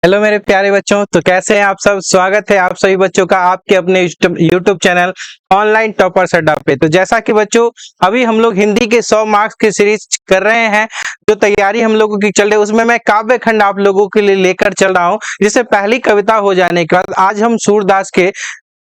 Hello मेरे प्यारे बच्चों, तो कैसे हैं आप सब। स्वागत है आप सभी बच्चों का आपके अपने यूट्यूब चैनल ऑनलाइन टॉपर्स अड्डा पे। तो जैसा कि बच्चों अभी हम लोग हिंदी के 100 मार्क्स की सीरीज कर रहे हैं, जो तैयारी हम लोगों की चल रही है उसमें मैं काव्य खंड आप लोगों के लिए लेकर चल रहा हूं। जिससे पहली कविता हो जाने के बाद आज हम सूरदास के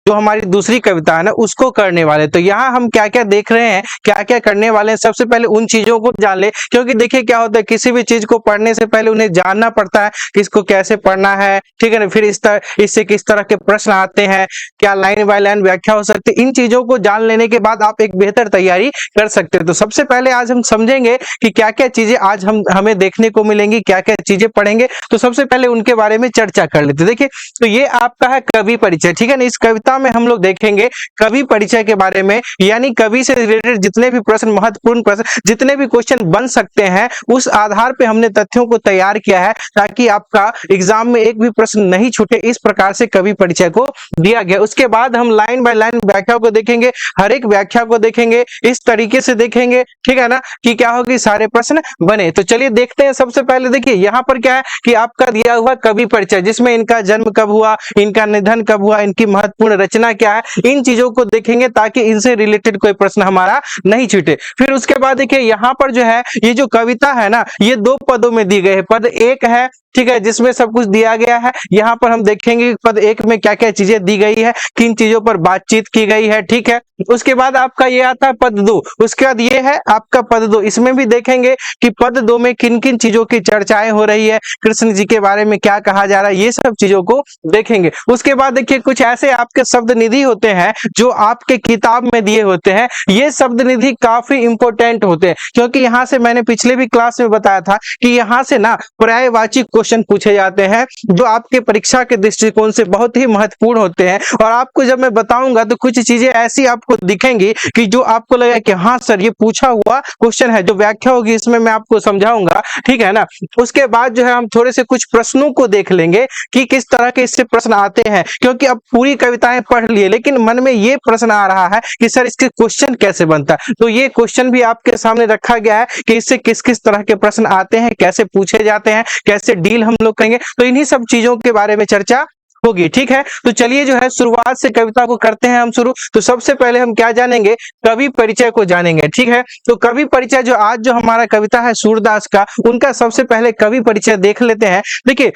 जो हमारी दूसरी कविता है ना उसको करने वाले। तो यहाँ हम क्या क्या देख रहे हैं, क्या क्या करने वाले हैं, सबसे पहले उन चीजों को जान ले। क्योंकि देखिए क्या होता है, किसी भी चीज को पढ़ने से पहले उन्हें जानना पड़ता है कि इसको कैसे पढ़ना है, ठीक है ना। फिर इससे किस तरह के प्रश्न आते हैं, क्या लाइन बाय लाइन व्याख्या हो सकती है। इन चीजों को जान लेने के बाद आप एक बेहतर तैयारी कर सकते हैं। तो सबसे पहले आज हम समझेंगे कि क्या क्या चीजें आज हमें देखने को मिलेंगी, क्या क्या चीजें पढ़ेंगे। तो सबसे पहले उनके बारे में चर्चा कर लेते। देखिए तो ये आपका है कवि परिचय, ठीक है ना। इस कविता में हम लोग देखेंगे कवि परिचय के बारे में, यानी कवि से रिलेटेड जितने भी प्रश्न, महत्वपूर्ण प्रश्न, जितने भी क्वेश्चन बन सकते हैं उस आधार पे हमने तथ्यों को तैयार किया है ताकि आपका एग्जाम में एक भी प्रश्न नहीं छूटे। इस प्रकार से कवि परिचय को दिया गया। उसके बाद हम लाइन बाय लाइन व्याख्या को देखेंगे, हर एक व्याख्या को देखेंगे, इस तरीके से देखेंगे, ठीक है ना, कि क्या होगी सारे प्रश्न बने। तो चलिए देखते हैं। सबसे पहले देखिए यहाँ पर क्या है कि आपका दिया हुआ कवि परिचय, जिसमें इनका जन्म कब हुआ, इनका निधन कब हुआ, इनकी महत्वपूर्ण रचना क्या है, इन चीजों को देखेंगे ताकि इनसे रिलेटेड कोई प्रश्न हमारा नहीं छूटे। फिर उसके बाद देखिए यहाँ पर जो है ये जो कविता है ना ये दो पदों में दी गई है। पद एक है, ठीक है, जिसमें सब कुछ दिया गया है। यहाँ पर हम देखेंगे पद एक में क्या क्या चीजें दी गई है, किन चीजों पर बातचीत की गई है, ठीक है। उसके बाद आपका ये आता है पद दो। उसके बाद ये है आपका पद दो। इसमें भी देखेंगे कि पद दो में किन किन चीजों की चर्चाएं हो रही है, कृष्ण जी के बारे में क्या कहा जा रहा है, ये सब चीजों को देखेंगे। उसके बाद देखिए कुछ ऐसे आपके शब्द निधि होते हैं जो आपके किताब में दिए होते हैं। ये शब्द निधि काफी इंपॉर्टेंट होते हैं, क्योंकि यहाँ से मैंने पिछले भी क्लास में बताया था कि यहाँ से ना पर्यायवाची क्वेश्चन पूछे जाते हैं जो आपके परीक्षा के दृष्टिकोण से बहुत ही महत्वपूर्ण होते हैं। और आपको जब मैं बताऊंगा तो कुछ चीजें ऐसी आपको दिखेंगी कि जो आपको लगेगा कि हाँ सर ये पूछा हुआ क्वेश्चन है। जो व्याख्या होगी इसमें मैं आपको समझाऊंगा, ठीक है ना। उसके बाद जो है हम थोड़े से कुछ प्रश्नों को देख लेंगे कि किस तरह के इससे प्रश्न आते हैं। क्योंकि अब पूरी कविताएं पढ़ लिए लेकिन मन में ये प्रश्न आ रहा है कि सर इसके क्वेश्चन कैसे बनता है। तो ये क्वेश्चन भी आपके सामने रखा गया है कि इससे किस किस तरह के प्रश्न आते हैं, कैसे पूछे जाते हैं, कैसे डील हम लोग करेंगे। तो इन्हीं सब चीजों के बारे में चर्चा होगी, ठीक है। तो चलिए जो है शुरुआत से कविता को करते हैं हम शुरू। तो सबसे पहले हम क्या जानेंगे, कवि परिचय को जानेंगे, ठीक है। तो कवि परिचय जो आज जो हमारा कविता है सूरदास का, उनका सबसे पहले कवि परिचय देख लेते हैं। देखिए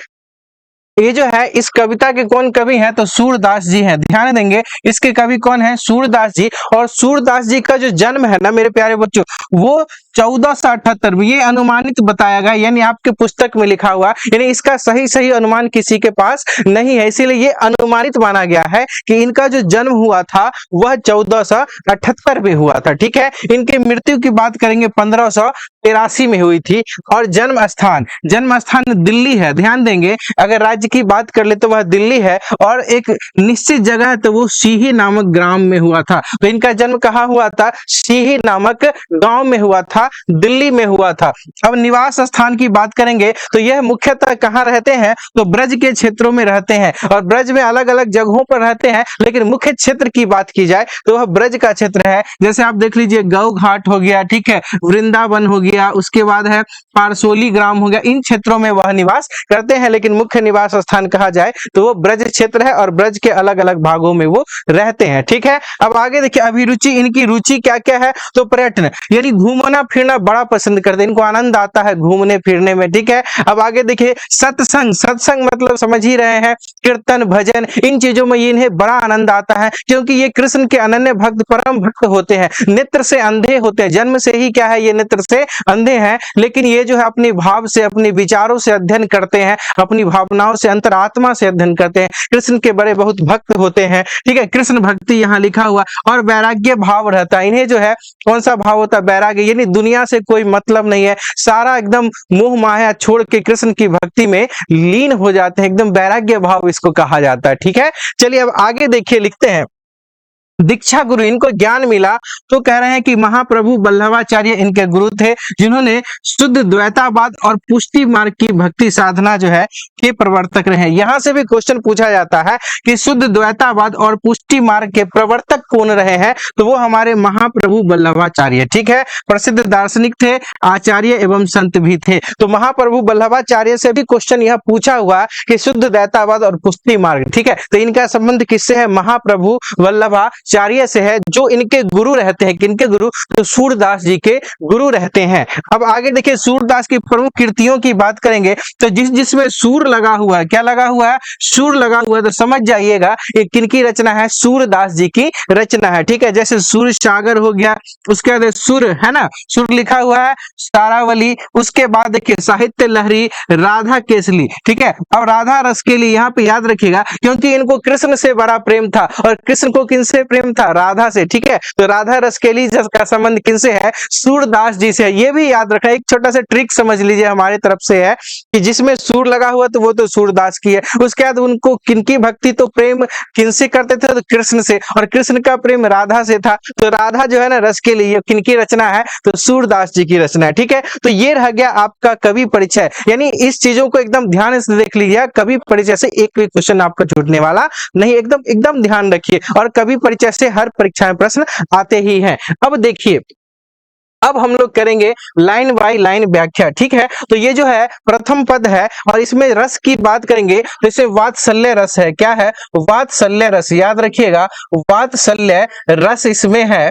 ये जो है इस कविता के कौन कवि हैं, तो सूरदास जी हैं। ध्यान देंगे इसके कवि कौन है, सूरदास जी। और सूरदास जी का जो जन्म है ना मेरे प्यारे बच्चों, वो 1478 में, ये अनुमानित बताया गया, यानी आपके पुस्तक में लिखा हुआ, यानी इसका सही अनुमान किसी के पास नहीं है, इसीलिए ये अनुमानित माना गया है कि इनका जो जन्म हुआ था वह 1478 में हुआ था, ठीक है। इनके मृत्यु की बात करेंगे 1583 में हुई थी। और जन्म स्थान दिल्ली है। ध्यान देंगे अगर राज्य की बात कर ले तो वह दिल्ली है, और एक निश्चित जगह है तो वो सीही नामक ग्राम में हुआ था। तो इनका जन्म कहाँ हुआ था, सीही नामक गांव में हुआ था, दिल्ली में हुआ था। अब निवास स्थान की बात करेंगे तो यह मुख्यतः कहाँ रहते हैं, तो ब्रज के क्षेत्रों में रहते हैं। और ब्रज में अलग अलग जगहों पर रहते हैं, लेकिन मुख्य क्षेत्र की बात की जाए तो वह ब्रज का क्षेत्र है। जैसे आप देख लीजिए गौ घाट हो गया, ठीक है, वृंदावन हो गया, उसके बाद है पारसोली ग्राम हो गया, इन क्षेत्रों में वह निवास करते हैं। लेकिन मुख्य निवास स्थान कहा जाए तो वो ब्रज क्षेत्र है और ब्रज के अलग अलग भागों में वो रहते हैं, ठीक है। अब आगे देखिए अभिरुचि, इनकी रुचि क्या क्या है, तो पर्यटन, यानी घूमना फिरना बड़ा पसंद करते हैं, इनको आनंद आता है घूमने फिरने में, ठीक है। अब आगे देखिए सत्संग मतलब समझ ही रहे हैं, कीर्तन भजन, इन चीजों में इन्हें बड़ा आनंद आता है क्योंकि ये कृष्ण के अनन्य भक्त, परम भक्त होते हैं। नेत्र से अंधे होते हैं, जन्म से ही क्या है ये नेत्र से अंधे हैं, लेकिन ये जो है अपने भाव से, अपने विचारों से अध्ययन करते हैं, अपनी भावनाओं से, अंतरात्मा से अध्ययन करते हैं। कृष्ण के बड़े बहुत भक्त होते हैं, ठीक है। कृष्ण भक्ति यहाँ लिखा हुआ। और वैराग्य भाव रहता है इन्हें, जो है कौन सा भाव होता है, वैराग्य, यानी दुनिया से कोई मतलब नहीं है, सारा एकदम मोह माया छोड़ के कृष्ण की भक्ति में लीन हो जाते हैं, एकदम वैराग्य भाव इसको कहा जाता है, ठीक है। चलिए अब आगे देखिए लिखते हैं दीक्षा गुरु, इनको ज्ञान मिला तो कह रहे हैं कि महाप्रभु वल्लभाचार्य इनके गुरु थे, जिन्होंने शुद्ध द्वैतावाद और पुष्टि मार्ग की भक्ति साधना जो है के प्रवर्तक रहे। यहाँ से भी क्वेश्चन पूछा जाता है कि शुद्ध द्वैतावाद और पुष्टि मार्ग के प्रवर्तक कौन रहे हैं, तो वो हमारे महाप्रभु वल्लभाचार्य, ठीक है, प्रसिद्ध दार्शनिक थे, आचार्य एवं संत भी थे। तो महाप्रभु वल्लभाचार्य से भी क्वेश्चन यह पूछा हुआ कि शुद्ध द्वैतावाद और पुष्टि मार्ग, ठीक है, तो इनका संबंध किससे है? महाप्रभु वल्लभाचार्य से है, जो इनके गुरु रहते हैं। किनके गुरु? तो सूरदास जी के गुरु रहते हैं। अब आगे देखिए, सूरदास की प्रमुख कृतियों की बात करेंगे तो जिसमें सूर लगा हुआ है, क्या लगा हुआ है? सूर लगा हुआ है, तो समझ जाइएगा ये किनकी रचना है? सूरदास जी की रचना है, ठीक है। जैसे सूर सागर हो गया, उसके बाद सुर है ना, सुर लिखा हुआ है, सारावली, उसके बाद देखिए साहित्य लहरी, राधा केसली, ठीक है। अब राधा रस के लिए यहाँ पे याद रखिएगा, क्योंकि इनको कृष्ण से बड़ा प्रेम था, और कृष्ण को किनसे प्रेम था? राधा से, ठीक है। तो राधा रस के लिए का संबंध किनसे है? सूरदास जी से है। ये भी याद रखना, एक छोटा सा ट्रिक समझ लीजिए हमारे तरफ से है कि जिसमें सूर लगा हुआ तो वो तो सूरदास की है। उसके बाद उनको किनकी भक्ति, तो प्रेम किनसे करते थे? तो कृष्ण से, और कृष्ण का प्रेम राधा से था। तो राधा जो है ना रस के लिए किनकी रचना है? तो सूरदास जी की रचना है, ठीक है। तो ये रह गया आपका कवि परिचय, यानी इस चीजों को एकदम ध्यान से देख लीजिए। कवि परिचय से एक भी क्वेश्चन आपका छूटने वाला नहीं, एकदम एकदम ध्यान रखिए। और कवि परिचय से हर परीक्षा में प्रश्न आते ही हैं। अब देखिए, अब हम लोग करेंगे लाइन बाय लाइन व्याख्या, ठीक है। तो ये जो है प्रथम पद है, और इसमें रस की बात करेंगे तो इसे वात्सल्य रस है। क्या है? वात्सल्य रस, याद रखिएगा, वात्सल्य रस इसमें है।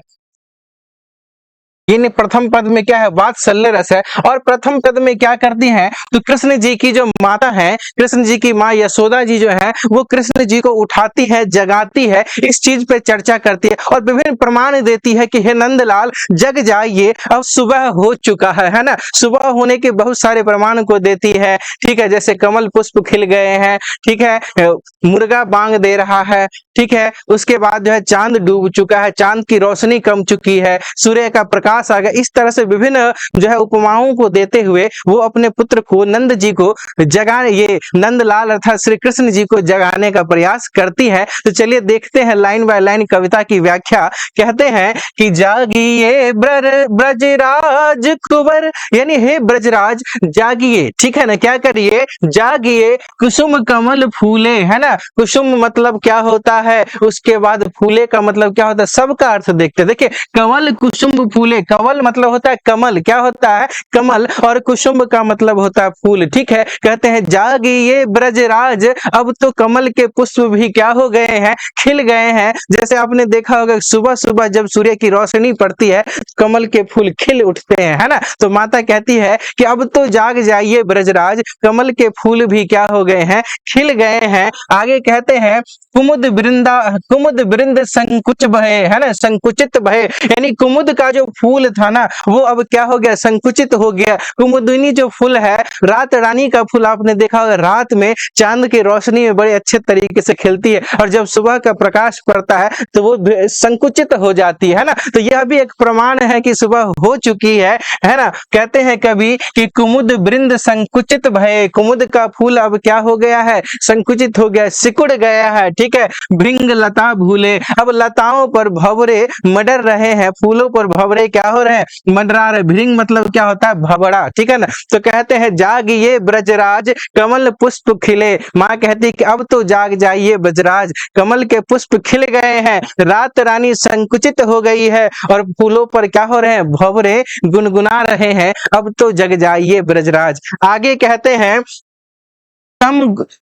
ये प्रथम पद में क्या है? वात्सल्य रस है। और प्रथम पद में क्या करती हैं? तो कृष्ण जी की जो माता है, कृष्ण जी की माँ यशोदा जी जो है, वो कृष्ण जी को उठाती है, जगाती है, इस चीज पे चर्चा करती है, और विभिन्न प्रमाण देती है कि हे नंदलाल जग जाइए, अब सुबह हो चुका है ना। सुबह होने के बहुत सारे प्रमाण को देती है, ठीक है। जैसे कमल पुष्प खिल गए हैं, ठीक है, मुर्गा बांग दे रहा है, ठीक है। उसके बाद जो है चांद डूब चुका है, चांद की रोशनी कम चुकी है, सूर्य का प्रकाश आ गया। इस तरह से विभिन्न जो है उपमाओं को देते हुए वो अपने पुत्र को, नंद जी को जगाने, ये नंदलाल अर्थात श्री कृष्ण जी को जगाने का प्रयास करती है। तो चलिए देखते हैं लाइन बाय लाइन कविता की व्याख्या। कहते हैं कि जागिए ब्रजराज कुंवर, यानी हे ब्रजराज जागिए, ठीक है ना, क्या करिए? जागिए, कुसुम कमल फूले, है ना। कुसुम मतलब क्या होता है, उसके बाद फूले का मतलब क्या होता है, सबका अर्थ देखते। देखिए, कमल कुसुम फूले, कमल मतलब होता है कमल, क्या होता है? कमल, और कुसुम का मतलब होता है फूल, ठीक है। कहते हैं जागिए ब्रजराज, अब तो कमल के पुष्प भी क्या हो गए हैं? खिल गए हैं। जैसे आपने देखा होगा सुबह सुबह जब सूर्य की रोशनी पड़ती है, कमल के फूल खिल उठते हैं, है ना। तो माता कहती है कि अब तो जाग जाइए ब्रजराज, कमल के फूल भी क्या हो गए हैं? खिल गए हैं। आगे कहते हैं कुमुद वृंद संकुच भय, है ना, संकुचित भय, यानी कुमुद का जो फूल था ना, वो अब क्या हो गया? संकुचित हो गया। कुमुदिनी जो फूल है, रात रानी का फूल, आपने देखा होगा रात में चांद की रोशनी में बड़े अच्छे तरीके से खिलती है, और जब सुबह का प्रकाश पड़ता है तो वो संकुचित हो जाती है ना। तो यह भी एक प्रमाण है कि सुबह हो चुकी है ना। कहते हैं कभी कि कुमुद वृंद संकुचित भय, कुमुद का फूल अब क्या हो गया है? संकुचित हो गया, सिकुड़ गया है, ठीक है। भृंग लता भूले, अब लताओं पर भंवरे मडर रहे हैं, फूलों पर भंवरे क्या हो रहे हैं? मंडरा रहे। भृंग मतलब क्या होता है? भंवरा, ठीक है ना। तो कहते हैं जागिए ब्रजराज, कमल पुष्प खिले, माँ कहती कि अब तो जाग जाइए ब्रजराज, कमल के पुष्प खिल गए हैं, रात रानी संकुचित हो गई है, और फूलों पर क्या हो रहे हैं? भंवरे गुनगुना रहे हैं, अब तो जग जाइए ब्रजराज। आगे कहते हैं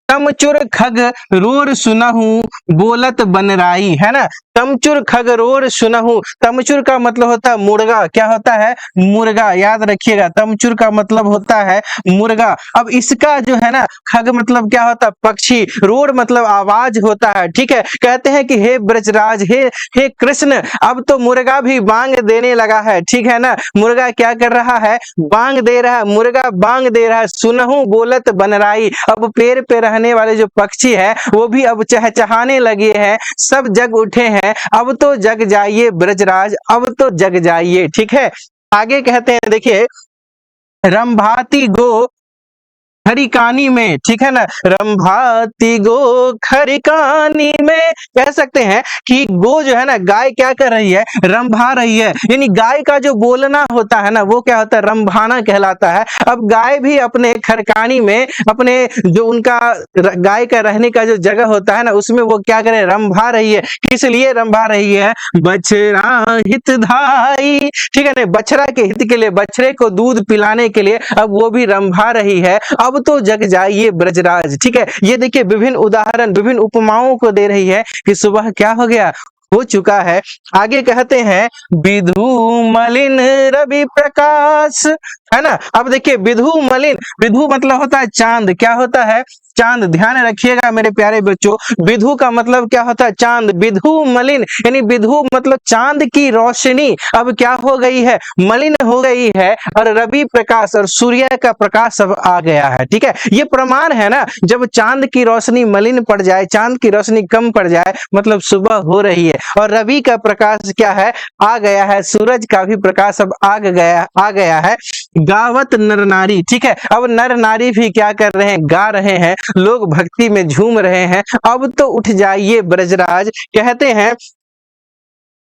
तमचुर खग रोर सुनहु बोलत बनराई, है ना। तमचुर खग रोर सुनहु, तमचुर का मतलब होता है मुर्गा, क्या होता है? मुर्गा, याद रखिएगा, तमचुर का मतलब होता है मुर्गा। अब इसका जो है ना, खग मतलब क्या होता है? पक्षी, रोर मतलब आवाज होता है, ठीक है। कहते हैं कि हे ब्रजराज, हे कृष्ण, अब तो मुर्गा भी बांग देने लगा है, ठीक है ना। मुर्गा क्या कर रहा है? बांग दे रहा है, मुर्गा बांग दे रहा है। सुनहु बोलत बनराई, अब पेड़ पे रहने वाले जो पक्षी है वो भी अब चहचहाने लगे हैं, सब जग उठे हैं, अब तो जग जाइए ब्रजराज, अब तो जग जाइए, ठीक है। आगे कहते हैं देखिए, रंभाती गो खरिकानी में, ठीक है ना, रंभाती गो खरिकानी में, कह सकते हैं कि गो जो है ना, गाय क्या कर रही है, रंभा रही है। यानी गाय का जो बोलना होता है ना, वो क्या होता है, रंभाना कहलाता है। अब गाय भी अपने खरकानी में, अपने जो उनका गाय का रहने का जो जगह होता है ना, उसमें वो क्या करे, रंभा रही है। किस लिए रंभा रही है, बछड़ा हितधाई, ठीक है ना, बछड़ा के हित के लिए, बछड़े को दूध पिलाने के लिए अब वो भी रंभा रही है। अब तो जग जाइए ब्रजराज, ठीक है। ये देखिए विभिन्न उदाहरण, विभिन्न उपमाओं को दे रही है कि सुबह क्या हो गया, हो चुका है। आगे कहते हैं विधु मलिन रवि प्रकाश, है ना। अब देखिए विधु मलिन, विधु मतलब होता है चांद, क्या होता है, चांद। ध्यान रखिएगा मेरे प्यारे बच्चों, विधु का मतलब क्या होता है, चांद। विधु मलिन यानी विधु मतलब चांद की रोशनी अब क्या हो गई है, मलिन हो गई है, और रवि प्रकाश और सूर्य का प्रकाश अब आ गया है, ठीक है। ये प्रमाण है ना, जब चांद की रोशनी मलिन पड़ जाए, चांद की रोशनी कम पड़ जाए, मतलब सुबह हो रही है, और रवि का प्रकाश क्या है, आ गया है, सूरज का भी प्रकाश अब आ गया है। गावत नर नारी, ठीक है। अब नर नारी भी क्या कर रहे हैं, गा रहे हैं, लोग भक्ति में झूम रहे हैं। अब तो उठ जाइए ब्रजराज, कहते हैं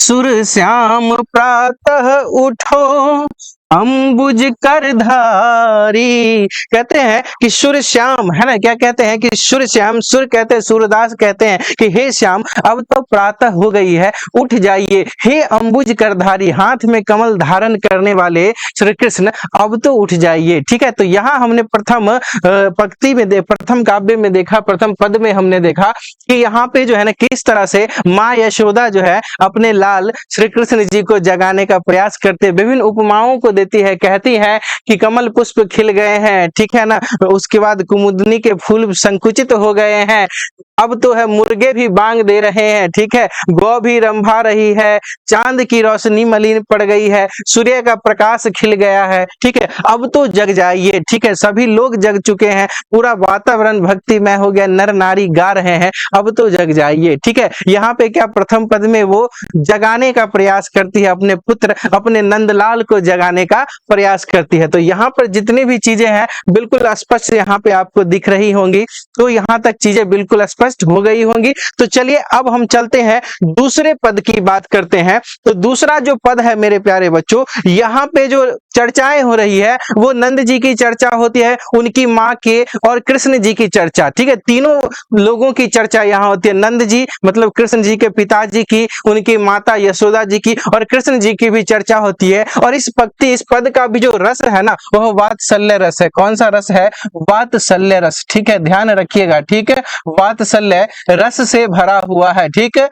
सुर श्याम प्रातः उठो अंबुज कर धारी, कहते हैं कि सुर श्याम, है ना, क्या कहते हैं कि सुर श्याम, सुर कहते हैं, सूरदास कहते हैं कि हे श्याम अब तो प्रातः हो गई है, उठ जाइए, हे अंबुज करधारी, हाथ में कमल धारण करने वाले श्री कृष्ण अब तो उठ जाइए, ठीक है। तो यहाँ हमने प्रथम पंक्ति में प्रथम काव्य में देखा, प्रथम पद में हमने देखा कि यहाँ पे जो है ना, किस तरह से माँ यशोदा जो है अपने लाल श्री कृष्ण जी को जगाने का प्रयास करते, विभिन्न उपमाओं को देती है, कहती है कि कमल पुष्प खिल गए हैं, ठीक है ना, उसके बाद कुमुदनी के फूल संकुचित हो गए हैं, अब तो है मुर्गे भी बांग दे रहे हैं, ठीक है, गौ भी रंभा रही है, चांद की रोशनी मलिन पड़ गई है, सूर्य का प्रकाश खिल गया है, ठीक है, अब तो जग जाइए, ठीक है, सभी लोग जग चुके हैं, पूरा वातावरण भक्तिमय हो गया, नर नारी गा रहे हैं, अब तो जग जाइए, ठीक है। यहाँ पे क्या प्रथम पद में वो जगाने का प्रयास करती है, अपने पुत्र अपने नंदलाल को जगाने का प्रयास करती है। तो यहाँ पर जितनी भी चीजें हैं बिल्कुल स्पष्ट यहाँ पे आपको दिख रही होंगी, तो यहाँ तक चीजें बिल्कुल स्पष्ट हो गई होंगी। तो चलिए अब हम चलते हैं दूसरे पद की बात करते हैं। तो दूसरा जो पद है मेरे प्यारे बच्चों, यहाँ पे जो चर्चाएं हो रही है वो नंद जी की चर्चा होती है, उनकी माँ के और कृष्ण जी की चर्चा, ठीक है, तीनों लोगों की चर्चा यहाँ होती है। नंद जी मतलब कृष्ण जी के पिताजी की, उनकी माता यशोदा जी की और कृष्ण जी की भी चर्चा होती है। और इस पद का भी जो रस है ना, वह वात्सल्य रस है। कौन सा रस है, वात्सल्य रस, ठीक है, ध्यान रखिएगा, ठीक है, वात्सल्य रस से भरा हुआ है, ठीक है,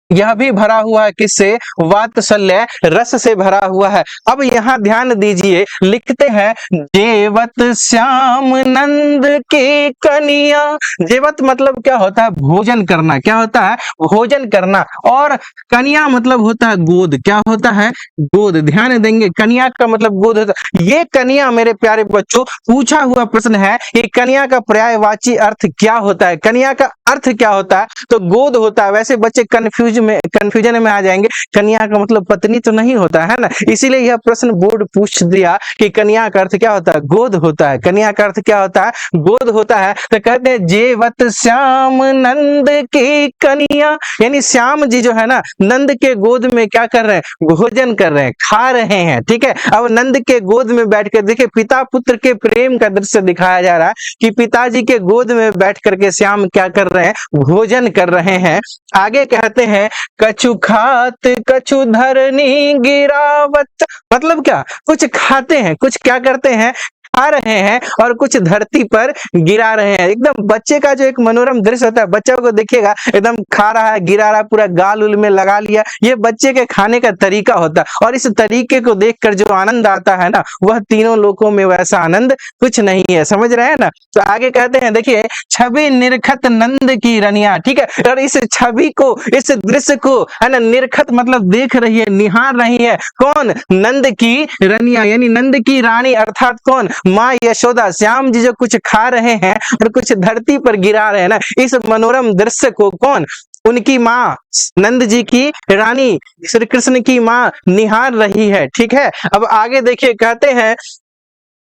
यह भी भरा हुआ है किससे, वात्सल्य रस से भरा हुआ है। अब यहाँ ध्यान दीजिए, लिखते हैं जेवत श्याम नंद के कनिया, जेवत मतलब क्या होता है, भोजन करना, क्या होता है, भोजन करना, और कनिया मतलब होता है गोद, क्या होता है, गोद, ध्यान देंगे, कनिया का मतलब गोद होता है। ये कनिया मेरे प्यारे बच्चों पूछा हुआ प्रश्न है कि कनिया का पर्यायवाची अर्थ क्या होता है, कनिया का अर्थ क्या होता है, तो गोद होता है। वैसे बच्चे कंफ्यूजन में आ जाएंगे, कन्या का मतलब पत्नी तो नहीं होता है ना, इसीलिए यह प्रश्न बोर्ड पूछ दिया कि कन्या का अर्थ क्या होता है, गोद होता है, कन्या का अर्थ क्या होता है, गोद होता है। तो कहते हैं जेवत श्याम नंद की कन्या, यानी श्याम जी जो है ना नंद के गोद में क्या कर रहे हैं, भोजन कर रहे हैं, खा रहे हैं, ठीक है। अब नंद के गोद में बैठ कर देखिए, पिता पुत्र के प्रेम का दृश्य दिखाया जा रहा है कि पिताजी के गोद में बैठ करके श्याम क्या कर रहे हैं, भोजन कर रहे हैं। आगे कहते हैं कछु खात कछु धरनी गिरावत, मतलब क्या, कुछ खाते हैं, कुछ क्या करते हैं, खा रहे हैं, और कुछ धरती पर गिरा रहे हैं। एकदम बच्चे का जो एक मनोरम दृश्य होता है, बच्चों को देखिएगा एकदम खा रहा है, गिरा रहा है, पूरा गाल उल में लगा लिया, ये बच्चे के खाने का तरीका होता है। और इस तरीके को देखकर जो आनंद आता है ना, वह तीनों लोकों में वैसा आनंद कुछ नहीं है, समझ रहे हैं ना। तो आगे कहते हैं, देखिए छवि निरखत नंद की रनिया, ठीक है, और इस छवि को, इस दृश्य को, है ना, निरखत मतलब देख रही है, निहार रही है, कौन, नंद की रनिया, यानी नंद की रानी, अर्थात कौन, माँ यशोदा। श्याम जी जो कुछ खा रहे हैं और कुछ धरती पर गिरा रहे हैं ना, इस मनोरम दृश्य को कौन, उनकी माँ नंद जी की रानी श्री कृष्ण की माँ निहार रही है, ठीक है। अब आगे देखिए, कहते हैं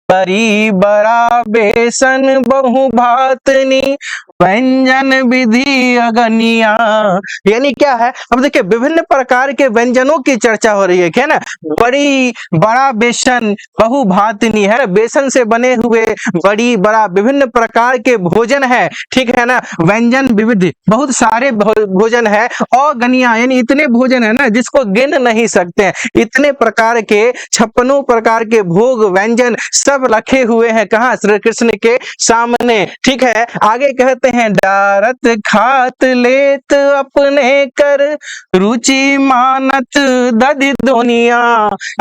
बड़ी बड़ा बेसन बहु भातनी व्यंजन विधि अगनिया। यानी क्या है, अब देखिए विभिन्न प्रकार के व्यंजनों की चर्चा हो रही है, क्या ना। बड़ी बड़ा बेसन बहु भातनी है, बेसन से बने हुए बड़ी बड़ा विभिन्न प्रकार के भोजन है, ठीक है ना। व्यंजन विविध बहुत सारे भोजन है, अगनिया यानी इतने भोजन है ना जिसको गिन नहीं सकते हैं। इतने प्रकार के 56 प्रकार के भोग व्यंजन सब रखे हुए हैं कहाँ, श्री कृष्ण के सामने, ठीक है। आगे कहते हैं डारत खात लेत अपने कर रुचि मानत दधि दुनिया।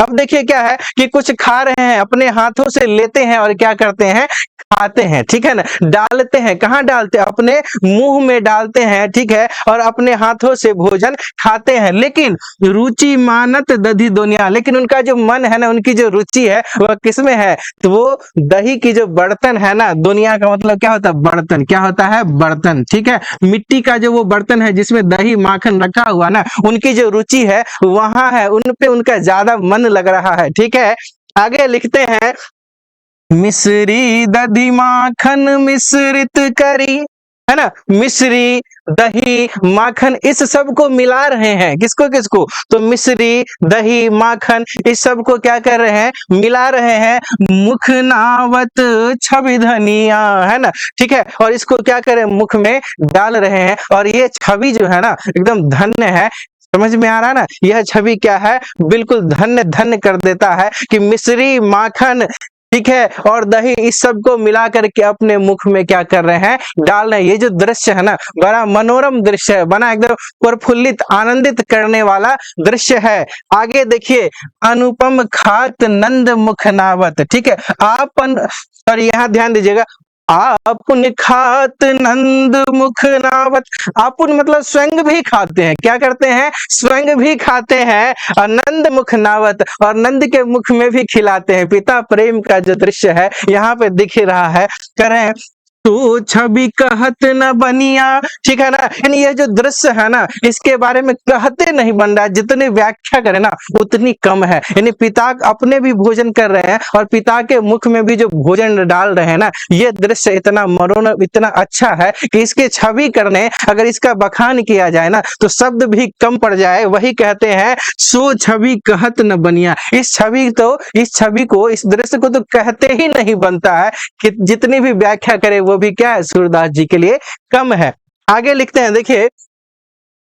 अब देखिए क्या है कि कुछ खा रहे हैं, अपने हाथों से लेते हैं और क्या करते हैं, खाते हैं, ठीक है ना। डालते हैं, कहाँ डालते हैं, अपने मुंह में डालते हैं, ठीक है, और अपने हाथों से भोजन खाते हैं। लेकिन रुचि मानत दधि दुनिया, लेकिन उनका जो मन है ना, उनकी जो रुचि है वह किसमें है, तो वो दही की जो बर्तन है ना, दुनिया का मतलब क्या होता है, बर्तन, क्या होता है, बर्तन, ठीक है। मिट्टी का जो वो बर्तन है जिसमें दही माखन रखा हुआ ना, उनकी जो रुचि है वहां है, उन पे उनका ज्यादा मन लग रहा है, ठीक है। आगे लिखते हैं मिश्री दधि माखन मिश्रित करी, है ना। मिश्री दही माखन इस सब को मिला रहे हैं, किसको किसको, तो मिश्री दही माखन इस सब को क्या कर रहे हैं, मिला रहे हैं। मुख नावत छवि धनिया, है ना, ठीक है। और इसको क्या करें, मुख में डाल रहे हैं। और ये छवि जो है ना एकदम धन्य है, समझ में आ रहा है ना। यह छवि क्या है, बिल्कुल धन्य धन्य कर देता है कि मिश्री माखन, ठीक है, और दही इस सब को मिला करके अपने मुख में क्या कर रहे हैं, डाल रहे हैं। ये जो दृश्य है ना बड़ा मनोरम दृश्य है, बना एकदम प्रफुल्लित आनंदित करने वाला दृश्य है। आगे देखिए अनुपम खात नंद मुख नावत, ठीक है। आपन, और यहाँ ध्यान दीजिएगा, आपुन खात नंद मुख नावत, आपुन मतलब स्वयं भी खाते हैं, क्या करते हैं, स्वयं भी खाते हैं, और नंद मुख नावत, और नंद के मुख में भी खिलाते हैं। पिता प्रेम का जो दृश्य है यहाँ पे दिख रहा है, करें तो छवि कहत न बनिया, ठीक है ना। यानी ये जो दृश्य है ना इसके बारे में कहते नहीं बन रहा है, जितनी व्याख्या करें ना उतनी कम है। यानी पिता अपने भी भोजन कर रहे हैं और पिता के मुख में भी जो भोजन डाल रहे हैं ना, ये दृश्य इतना मनोरम इतना अच्छा है कि इसके छवि करने अगर इसका बखान किया जाए ना तो शब्द भी कम पड़ जाए। वही कहते हैं सो छवि कहत न बनिया, इस छवि को इस दृश्य को तो कहते ही नहीं बनता है कि जितनी भी व्याख्या करे वो भी क्या है, सूरदास जी के लिए कम है। आगे लिखते हैं, देखिए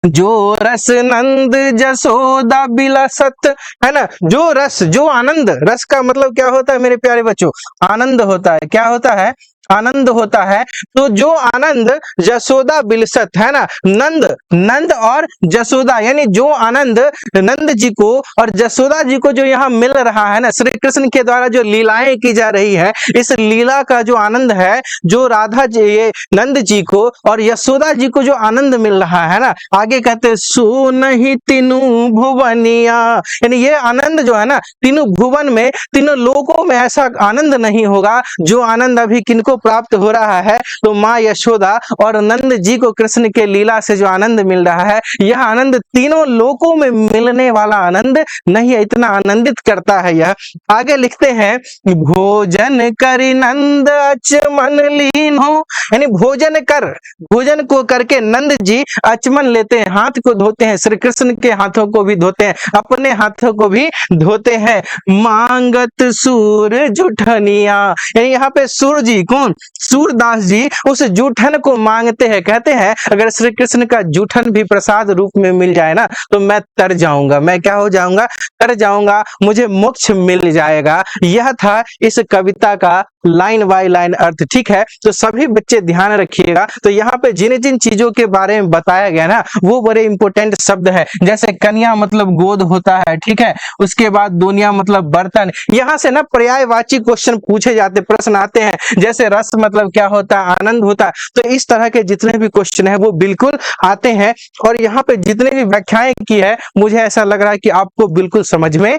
जो रस नंद जसोदा बिलसत, है ना। जो रस, जो आनंद, रस का मतलब क्या होता है मेरे प्यारे बच्चों, आनंद होता है, क्या होता है, आनंद होता है। तो जो आनंद जसोदा बिलसत, है ना, नंद और जसोदा, यानी जो आनंद नंद जी को और जसोदा जी को जो यहाँ मिल रहा है ना, श्री कृष्ण के द्वारा जो लीलाएं की जा रही है, इस लीला का जो आनंद है, जो राधा जी, ये नंद जी को और यशोदा जी को जो आनंद मिल रहा है ना, आगे कहते सो नहीं तीनों भुवनिया, यानी ये आनंद जो है ना तीनों भुवन में, तीनों लोकों में ऐसा आनंद नहीं होगा जो आनंद अभी किनको प्राप्त हो रहा है, तो माँ यशोदा और नंद जी को कृष्ण के लीला से जो आनंद मिल रहा है, यह आनंद तीनों लोकों में मिलने वाला आनंद नहीं है, इतना आनंदित करता है यह। आगे लिखते हैं भोजन कर नंद अचमन लीन हो, यानी भोजन को करके नंद जी अचमन लेते हैं, हाथ को धोते हैं, श्री कृष्ण के हाथों को भी धोते हैं, अपने हाथों को भी धोते हैं। मांगत सूर जुठनिया, यानी यहाँ पे सूर जी कौन, सूरदास जी उस जूठन को मांगते हैं। कहते हैं अगर श्री कृष्ण का जूठन भी प्रसाद रूप में मिल जाए ना तो मैं तर जाऊंगा, मैं क्या हो जाऊंगा, तर जाऊंगा, मुझे मोक्ष मिल जाएगा। यह था इस कविता का लाइन बाय लाइन अर्थ, ठीक है। तो सभी बच्चे ध्यान रखिएगा। तो यहाँ पे जिन जिन चीजों के बारे में बताया गया ना वो बड़े इंपॉर्टेंट शब्द है, जैसे कन्या मतलब गोद होता है, ठीक है। उसके बाद दुनिया मतलब बर्तन। यहाँ से ना पर्यायवाची क्वेश्चन पूछे जाते, प्रश्न आते हैं, जैसे रस मतलब क्या होता है, आनंद होता है। तो इस तरह के जितने भी क्वेश्चन है वो बिल्कुल आते हैं। और यहाँ पे जितने भी व्याख्याएं की है मुझे ऐसा लग रहा है कि आपको बिल्कुल समझ में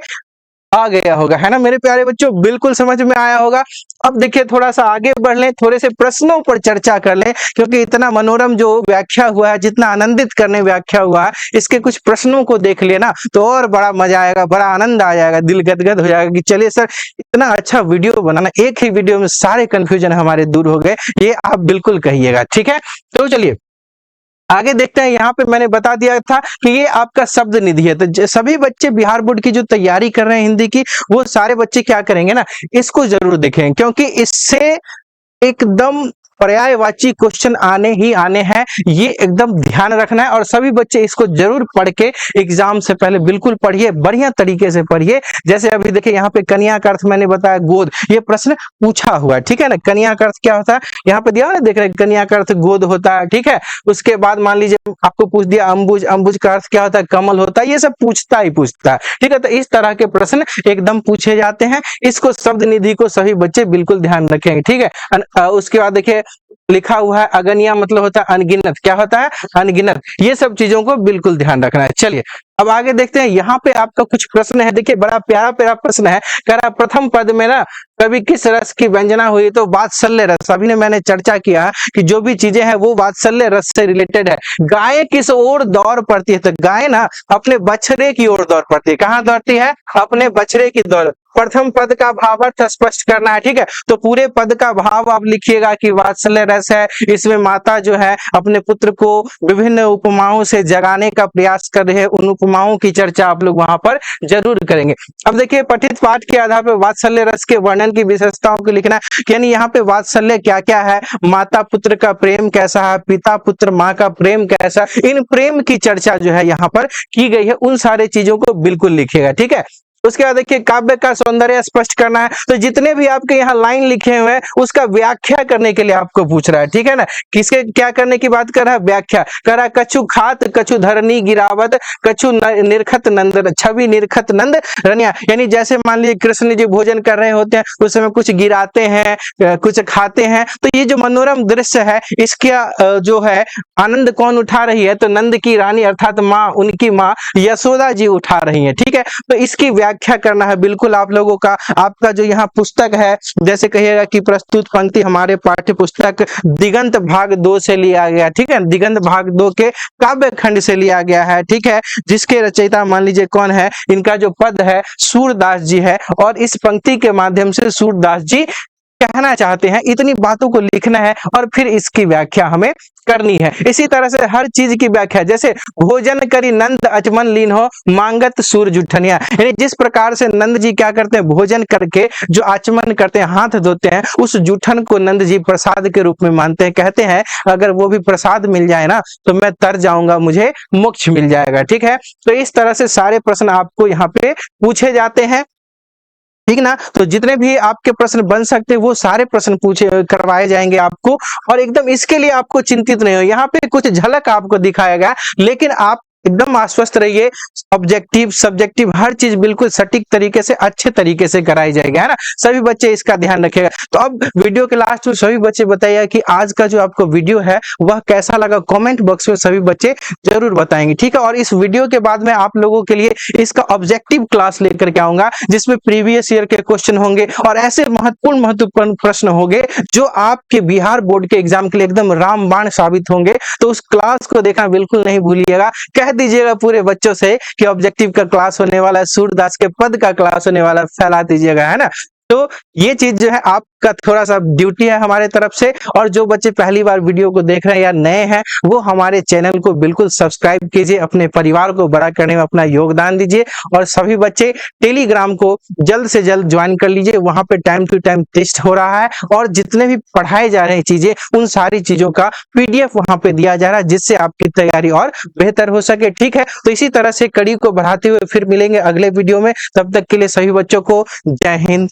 आ गया होगा, है ना मेरे प्यारे बच्चों, बिल्कुल समझ में आया होगा। अब देखिए थोड़ा सा आगे बढ़ लें, थोड़े से प्रश्नों पर चर्चा कर लें, क्योंकि इतना मनोरम जो व्याख्या हुआ है, जितना आनंदित करने व्याख्या हुआ है, इसके कुछ प्रश्नों को देख लिए ना तो और बड़ा मजा आएगा, बड़ा आनंद आ जाएगा, दिल गदगद हो जाएगा कि चलिए सर इतना अच्छा वीडियो बनाना, एक ही वीडियो में सारे कंफ्यूजन हमारे दूर हो गए, ये आप बिल्कुल कहिएगा, ठीक है। तो चलिए आगे देखते हैं। यहाँ पे मैंने बता दिया था कि ये आपका शब्द निधि है, तो सभी बच्चे बिहार बोर्ड की जो तैयारी कर रहे हैं हिंदी की, वो सारे बच्चे क्या करेंगे ना, इसको जरूर देखें, क्योंकि इससे एकदम पर्यायवाची क्वेश्चन आने ही आने हैं, ये एकदम ध्यान रखना है। और सभी बच्चे इसको जरूर पढ़ के एग्जाम से पहले बिल्कुल पढ़िए, बढ़िया तरीके से पढ़िए। जैसे अभी देखिए यहाँ पे कन्या का अर्थ मैंने बताया गोद, ये प्रश्न पूछा हुआ है, ठीक है ना। कन्या का अर्थ क्या होता है, यहाँ पे दिया ना, देख रहे हैं, कन्या का अर्थ गोद होता है, ठीक है। उसके बाद मान लीजिए आपको पूछ दिया अम्बुज, अम्बुज का अर्थ क्या होता है, कमल होता है, ये सब पूछता ही पूछता है, ठीक है। तो इस तरह के प्रश्न एकदम पूछे जाते हैं, इसको शब्द निधि को सभी बच्चे बिल्कुल ध्यान रखेंगे, ठीक है। उसके बाद देखिए लिखा हुआ है अगनिया, मतलब होता है अनगिनत, क्या होता है, अनगिनत, ये सब चीजों को बिल्कुल ध्यान रखना है। चलिए अब आगे देखते हैं, यहाँ पे आपका कुछ प्रश्न है, देखिए बड़ा प्यारा प्यारा प्रश्न है। कह रहा प्रथम पद में ना कभी किस रस की व्यंजना हुई, तो वात्सल्य रस। अभी ने मैंने चर्चा किया कि जो भी चीजें हैं वो वात्सल्य रस से रिलेटेड है। गाय किस ओर दौड़ पड़ती है, तो गाय ना अपने बछड़े की ओर दौड़ पड़ती है। कहाँ दौड़ती है, अपने बछड़े की दौड़। प्रथम पद का भावार्थ स्पष्ट करना है, ठीक है। तो पूरे पद का भाव आप लिखिएगा कि वात्सल्य रस है, इसमें माता जो है अपने पुत्र को विभिन्न उपमाओं से जगाने का प्रयास कर रहे हैं, उन उपमाओं की चर्चा आप लोग वहां पर जरूर करेंगे। अब देखिए पठित पाठ के आधार पर वात्सल्य रस के वर्णन की विशेषताओं को लिखना है, यानी यहाँ पे वात्सल्य क्या क्या है, माता पुत्र का प्रेम कैसा है, पिता पुत्र माँ का प्रेम कैसा, इन प्रेम की चर्चा जो है यहाँ पर की गई है, उन सारे चीजों को बिल्कुल लिखिएगा, ठीक है। उसके बाद देखिए काव्य का सौंदर्य स्पष्ट करना है, तो जितने भी आपके यहाँ लाइन लिखे हुए हैं उसका व्याख्या करने के लिए आपको पूछ रहा है, ठीक है ना। किसके क्या करने की बात कर रहा है, व्याख्या कर रहा है। कछु खात कछु धरनी गिरावत, कछु निरखत नंद छवि निरखत नंद रनिया, यानी जैसे मान लीजिए कृष्ण जी भोजन कर रहे होते हैं, उस समय कुछ गिराते हैं, कुछ खाते हैं, तो ये जो मनोरम दृश्य है इसका जो है आनंद कौन उठा रही है, तो नंद की रानी अर्थात माँ, उनकी माँ यशोदा जी उठा रही है, ठीक है। तो इसकी व्याख्या करना है बिल्कुल आप लोगों का। आपका जो यहाँ पुस्तक है, जैसे कहिएगा कि प्रस्तुत पंक्ति हमारे पाठ्य पुस्तक दिगंत भाग 2 से लिया गया, ठीक है। दिगंत भाग 2 के काव्य खंड से लिया गया है, ठीक है, जिसके रचयिता मान लीजिए कौन है, इनका जो पद है सूरदास जी है, और इस पंक्ति के माध्यम से सूरदास जी कहना चाहते हैं, इतनी बातों को लिखना है और फिर इसकी व्याख्या हमें करनी है। इसी तरह से हर चीज की व्याख्या, जैसे भोजन करी नंद अचमन लीन हो मांगत सूर जुठनिया, यानी जिस प्रकार से नंद जी क्या करते हैं, भोजन करके जो आचमन करते हैं, हाथ धोते हैं, उस जूठन को नंद जी प्रसाद के रूप में मानते हैं। कहते हैं अगर वो भी प्रसाद मिल जाए ना तो मैं तर जाऊंगा, मुझे मोक्ष मिल जाएगा, ठीक है। तो इस तरह से सारे प्रश्न आपको यहाँ पे पूछे जाते हैं, ठीक ना। तो जितने भी आपके प्रश्न बन सकते हैं वो सारे प्रश्न पूछे करवाए जाएंगे आपको, और एकदम इसके लिए आपको चिंतित नहीं हो। यहाँ पे कुछ झलक आपको दिखाया गया, लेकिन आप एकदम आश्वस्त रहिए, ऑब्जेक्टिव सब्जेक्टिव हर चीज बिल्कुल सटीक तरीके से अच्छे तरीके से कराई जाएगी, है ना। सभी बच्चे इसका ध्यान रखिएगा। तो अब वीडियो के लास्ट में सभी बच्चे बताइए कि आज का जो आपको वीडियो है वह कैसा लगा, कमेंट बॉक्स में सभी बच्चे जरूर बताएंगे, ठीक है। और इस वीडियो के बाद में आप लोगों के लिए इसका ऑब्जेक्टिव क्लास लेकर के आऊंगा, जिसमें प्रीवियस ईयर के क्वेश्चन होंगे और ऐसे महत्वपूर्ण प्रश्न होंगे जो आपके बिहार बोर्ड के एग्जाम के लिए एकदम रामबाण साबित होंगे। तो उस क्लास को देखना बिल्कुल नहीं भूलिएगा। कह दीजिएगा पूरे बच्चों से कि ऑब्जेक्टिव का क्लास होने वाला है, सूरदास के पद का क्लास होने वाला, फैला दीजिएगा, है ना। तो ये चीज जो है आपका थोड़ा सा ड्यूटी है हमारे तरफ से। और जो बच्चे पहली बार वीडियो को देख रहे हैं या नए हैं, वो हमारे चैनल को बिल्कुल सब्सक्राइब कीजिए, अपने परिवार को बड़ा करने में अपना योगदान दीजिए। और सभी बच्चे टेलीग्राम को जल्द से जल्द ज्वाइन कर लीजिए, वहां पे टाइम टू टाइम टेस्ट हो रहा है, और जितने भी पढ़ाए जा रहे हैं चीजें, उन सारी चीजों का PDF वहां पे दिया जा रहा है, जिससे आपकी तैयारी और बेहतर हो सके, ठीक है। तो इसी तरह से कड़ी को बढ़ाते हुए फिर मिलेंगे अगले वीडियो में। तब तक के लिए सभी बच्चों को जय हिंद,